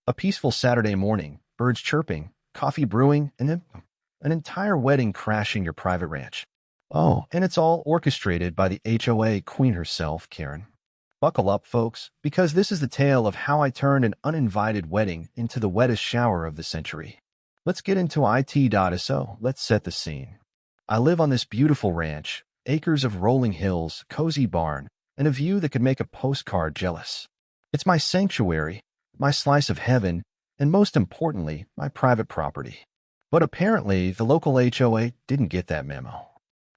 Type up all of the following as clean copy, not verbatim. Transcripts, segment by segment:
A peaceful Saturday morning, birds chirping, coffee brewing, and then an entire wedding crashing your private ranch. Oh, and it's all orchestrated by the HOA queen herself, Karen. Buckle up, folks, because this is the tale of how I turned an uninvited wedding into the wettest shower of the century. Let's get into it.so. Let's set the scene. I live on this beautiful ranch, acres of rolling hills, cozy barn, and a view that could make a postcard jealous. It's my sanctuary, my slice of heaven, and most importantly, my private property. But apparently, the local HOA didn't get that memo.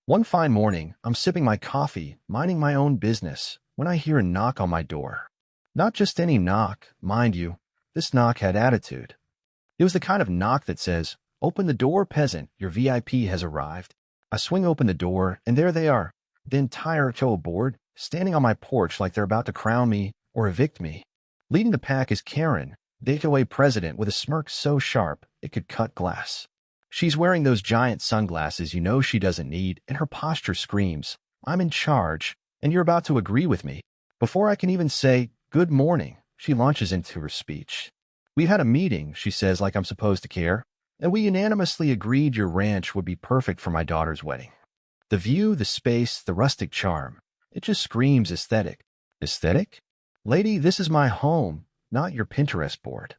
One fine morning, I'm sipping my coffee, minding my own business, when I hear a knock on my door. Not just any knock, mind you, this knock had attitude. It was the kind of knock that says, "Open the door, peasant, your VIP has arrived." I swing open the door, and there they are, the entire HOA board, standing on my porch like they're about to crown me or evict me. Leading the pack is Karen, the HOA president, with a smirk so sharp it could cut glass. She's wearing those giant sunglasses you know she doesn't need, and her posture screams, "I'm in charge, and you're about to agree with me." Before I can even say, "Good morning," she launches into her speech. "We've had a meeting," she says, like I'm supposed to care, "and we unanimously agreed your ranch would be perfect for my daughter's wedding." The view, the space, the rustic charm, it just screams aesthetic. Aesthetic? Lady, this is my home, not your Pinterest board.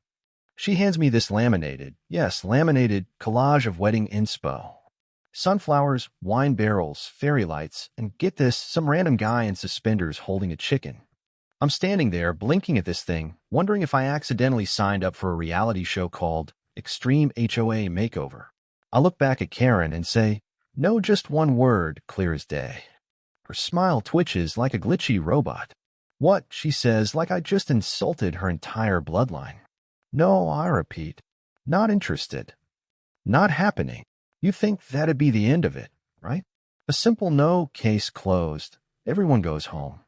She hands me this laminated, yes, laminated collage of wedding inspo. Sunflowers, wine barrels, fairy lights, and get this, some random guy in suspenders holding a chicken. I'm standing there, blinking at this thing, wondering if I accidentally signed up for a reality show called Extreme HOA Makeover. I look back at Karen and say, "No, just one word, clear as day." Her smile twitches like a glitchy robot. "What?" she says, like I just insulted her entire bloodline. "No," I repeat. "Not interested. Not happening." You think that'd be the end of it, right? A simple no, case closed. Everyone goes home.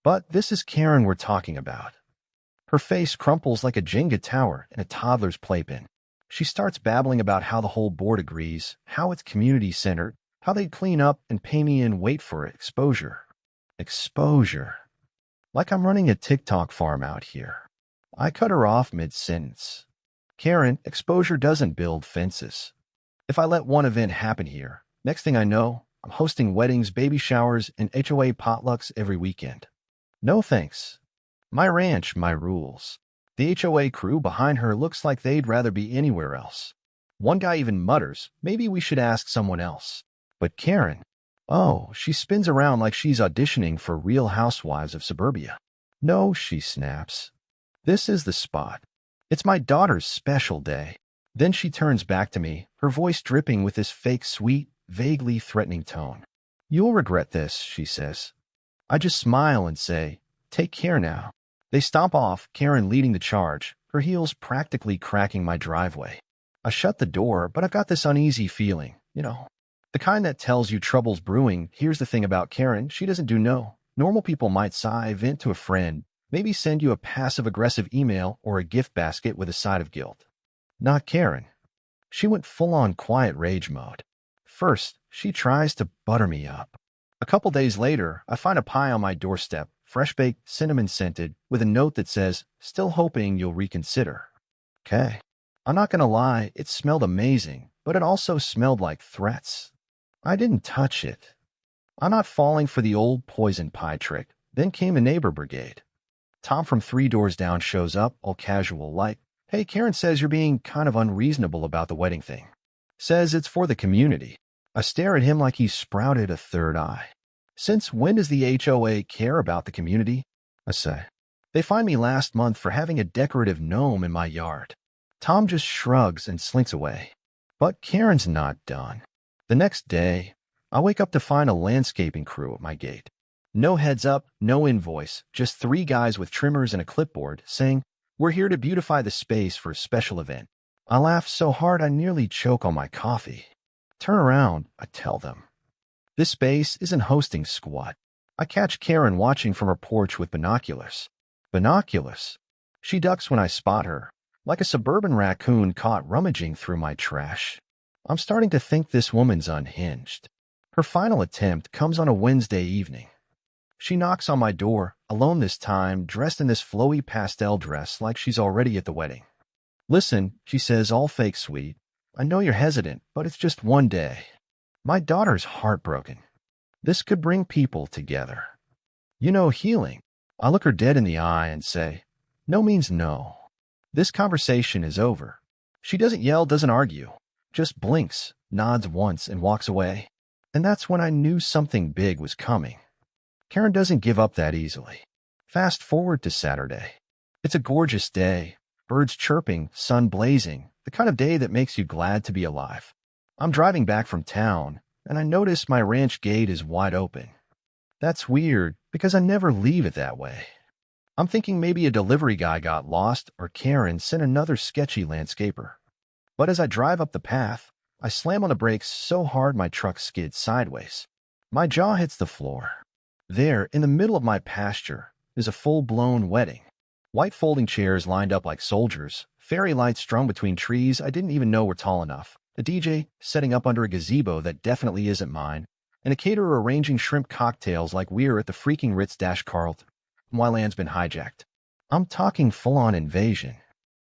But this is Karen we're talking about. Her face crumples like a Jenga tower in a toddler's playpen. She starts babbling about how the whole board agrees, how it's community-centered, how they'd clean up and pay me in, wait for it, exposure. Exposure. Like I'm running a TikTok farm out here. I cut her off mid-sentence. "Karen, exposure doesn't build fences. If I let one event happen here, next thing I know, I'm hosting weddings, baby showers, and HOA potlucks every weekend. No thanks. My ranch, my rules." The HOA crew behind her looks like they'd rather be anywhere else. One guy even mutters, "Maybe we should ask someone else." But Karen, oh, she spins around like she's auditioning for Real Housewives of Suburbia. "No," she snaps. "This is the spot. It's my daughter's special day." Then she turns back to me, her voice dripping with this fake sweet, vaguely threatening tone. "You'll regret this," she says. I just smile and say, "Take care now." They stomp off, Karen leading the charge, her heels practically cracking my driveway. I shut the door, but I've got this uneasy feeling, the kind that tells you trouble's brewing. Here's the thing about Karen, she doesn't do no. Normal people might sigh, vent to a friend, maybe send you a passive-aggressive email or a gift basket with a side of guilt. Not Karen. She went full-on quiet rage mode. First, she tries to butter me up. A couple days later, I find a pie on my doorstep, fresh-baked, cinnamon-scented, with a note that says, "Still hoping you'll reconsider." Okay. I'm not gonna lie, it smelled amazing, but it also smelled like threats. I didn't touch it. I'm not falling for the old poison pie trick. Then came a neighbor brigade. Tom from 3 doors down shows up, all casual like, "Hey, Karen says you're being kind of unreasonable about the wedding thing. Says it's for the community." I stare at him like he's sprouted a third eye. "Since when does the HOA care about the community?" I say. "They fined me last month for having a decorative gnome in my yard." Tom just shrugs and slinks away. But Karen's not done. The next day, I wake up to find a landscaping crew at my gate. No heads up, no invoice, just 3 guys with trimmers and a clipboard saying, "We're here to beautify the space for a special event." I laugh so hard I nearly choke on my coffee. "Turn around," I tell them. This space isn't hosting squat. I catch Karen watching from her porch with binoculars. Binoculars. She ducks when I spot her, like a suburban raccoon caught rummaging through my trash. I'm starting to think this woman's unhinged. Her final attempt comes on a Wednesday evening. She knocks on my door, alone this time, dressed in this flowy pastel dress like she's already at the wedding. Listen, she says, all fake sweet. I know you're hesitant, but it's just one day. My daughter's heartbroken. This could bring people together. You know, healing. I look her dead in the eye and say, no means no. This conversation is over. She doesn't yell, doesn't argue, just blinks, nods once, and walks away. And that's when I knew something big was coming. Karen doesn't give up that easily. Fast forward to Saturday. It's a gorgeous day. Birds chirping, sun blazing, the kind of day that makes you glad to be alive. I'm driving back from town, and I notice my ranch gate is wide open. That's weird, because I never leave it that way. I'm thinking maybe a delivery guy got lost or Karen sent another sketchy landscaper. But as I drive up the path, I slam on the brakes so hard my truck skids sideways. My jaw hits the floor. There, in the middle of my pasture, is a full-blown wedding. White folding chairs lined up like soldiers, fairy lights strung between trees I didn't even know were tall enough, a DJ setting up under a gazebo that definitely isn't mine, and a caterer arranging shrimp cocktails like we're at the freaking Ritz-Carlton. My land's been hijacked. I'm talking full-on invasion.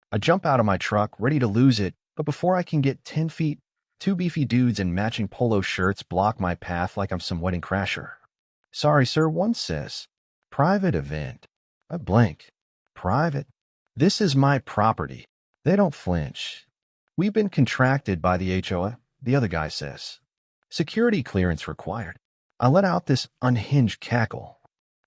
I jump out of my truck, ready to lose it, but before I can get 10 feet, two beefy dudes in matching polo shirts block my path like I'm some wedding crasher. Sorry, sir, one says. Private event. I blink. Private? This is my property. They don't flinch. We've been contracted by the HOA, the other guy says. Security clearance required. I let out this unhinged cackle.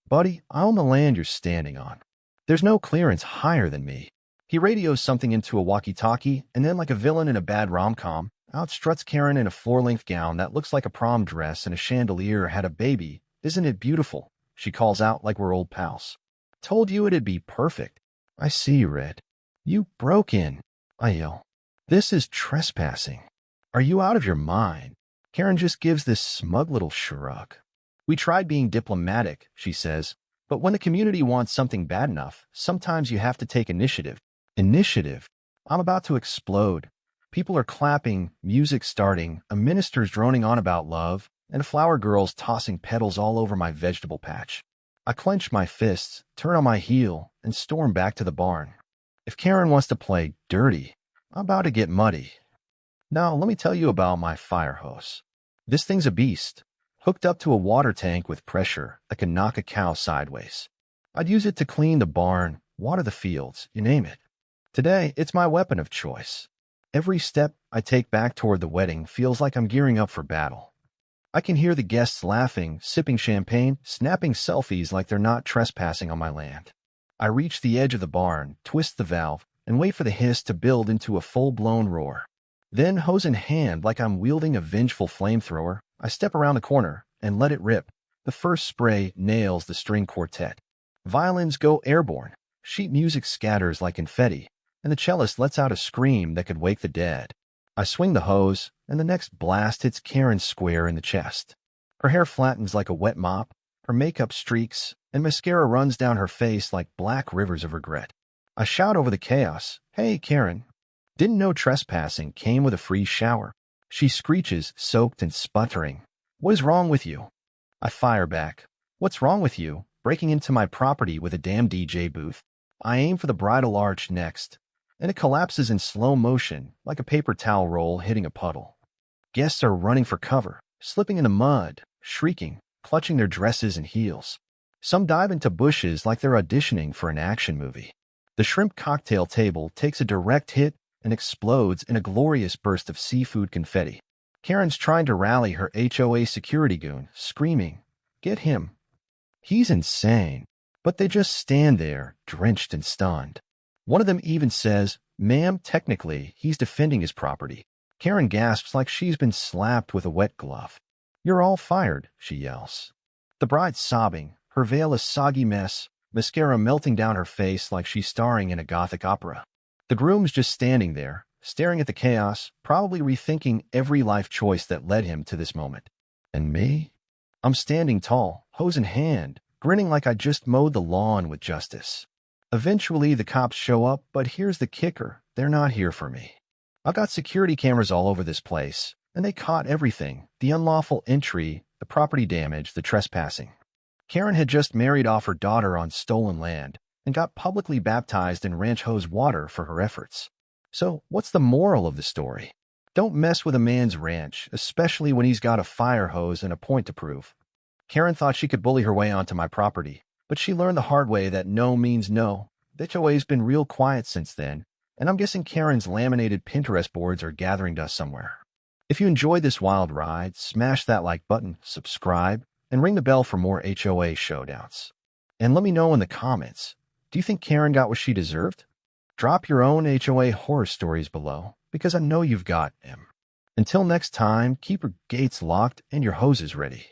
Buddy, I own the land you're standing on. There's no clearance higher than me. He radios something into a walkie-talkie, and then like a villain in a bad rom-com, out struts Karen in a floor-length gown that looks like a prom dress and a chandelier had a baby. Isn't it beautiful? She calls out like we're old pals. Told you it'd be perfect. I see, Red. You broke in. I yell. This is trespassing. Are you out of your mind? Karen just gives this smug little shrug. We tried being diplomatic, she says, but when the community wants something bad enough, sometimes you have to take initiative. Initiative? I'm about to explode. People are clapping, music starting, a minister's droning on about love, and flower girls tossing petals all over my vegetable patch. I clench my fists, turn on my heel, and storm back to the barn. If Karen wants to play dirty, I'm about to get muddy. Now, let me tell you about my fire hose. This thing's a beast, hooked up to a water tank with pressure that can knock a cow sideways. I'd use it to clean the barn, water the fields, you name it. Today, it's my weapon of choice. Every step I take back toward the wedding feels like I'm gearing up for battle. I can hear the guests laughing, sipping champagne, snapping selfies like they're not trespassing on my land. I reach the edge of the barn, twist the valve, and wait for the hiss to build into a full-blown roar. Then, hose in hand like I'm wielding a vengeful flamethrower, I step around the corner and let it rip. The first spray nails the string quartet. Violins go airborne, sheet music scatters like confetti, and the cellist lets out a scream that could wake the dead. I swing the hose, and the next blast hits Karen square in the chest. Her hair flattens like a wet mop, her makeup streaks, and mascara runs down her face like black rivers of regret. I shout over the chaos, "Hey, Karen. Didn't know trespassing came with a free shower." She screeches, soaked and sputtering. "What is wrong with you?" I fire back. "What's wrong with you? Breaking into my property with a damn DJ booth." I aim for the bridal arch next, and it collapses in slow motion like a paper towel roll hitting a puddle. Guests are running for cover, slipping in the mud, shrieking, clutching their dresses and heels. Some dive into bushes like they're auditioning for an action movie. The shrimp cocktail table takes a direct hit and explodes in a glorious burst of seafood confetti. Karen's trying to rally her HOA security goon, screaming, "Get him. He's insane." But they just stand there, drenched and stunned. One of them even says, "Ma'am, technically, he's defending his property." Karen gasps like she's been slapped with a wet glove. "You're all fired," she yells. The bride's sobbing, her veil a soggy mess, mascara melting down her face like she's starring in a gothic opera. The groom's just standing there, staring at the chaos, probably rethinking every life choice that led him to this moment. And me? I'm standing tall, hose in hand, grinning like I just mowed the lawn with justice. Eventually, the cops show up, but here's the kicker. They're not here for me. I've got security cameras all over this place, and they caught everything: the unlawful entry, the property damage, the trespassing. Karen had just married off her daughter on stolen land and got publicly baptized in ranch hose water for her efforts. So, what's the moral of the story? Don't mess with a man's ranch, especially when he's got a fire hose and a point to prove. Karen thought she could bully her way onto my property, but she learned the hard way that no means no. The HOA's been real quiet since then, and I'm guessing Karen's laminated Pinterest boards are gathering dust somewhere. If you enjoyed this wild ride, smash that like button, subscribe, and ring the bell for more HOA showdowns. And let me know in the comments, do you think Karen got what she deserved? Drop your own HOA horror stories below, because I know you've got them. Until next time, keep your gates locked and your hoses ready.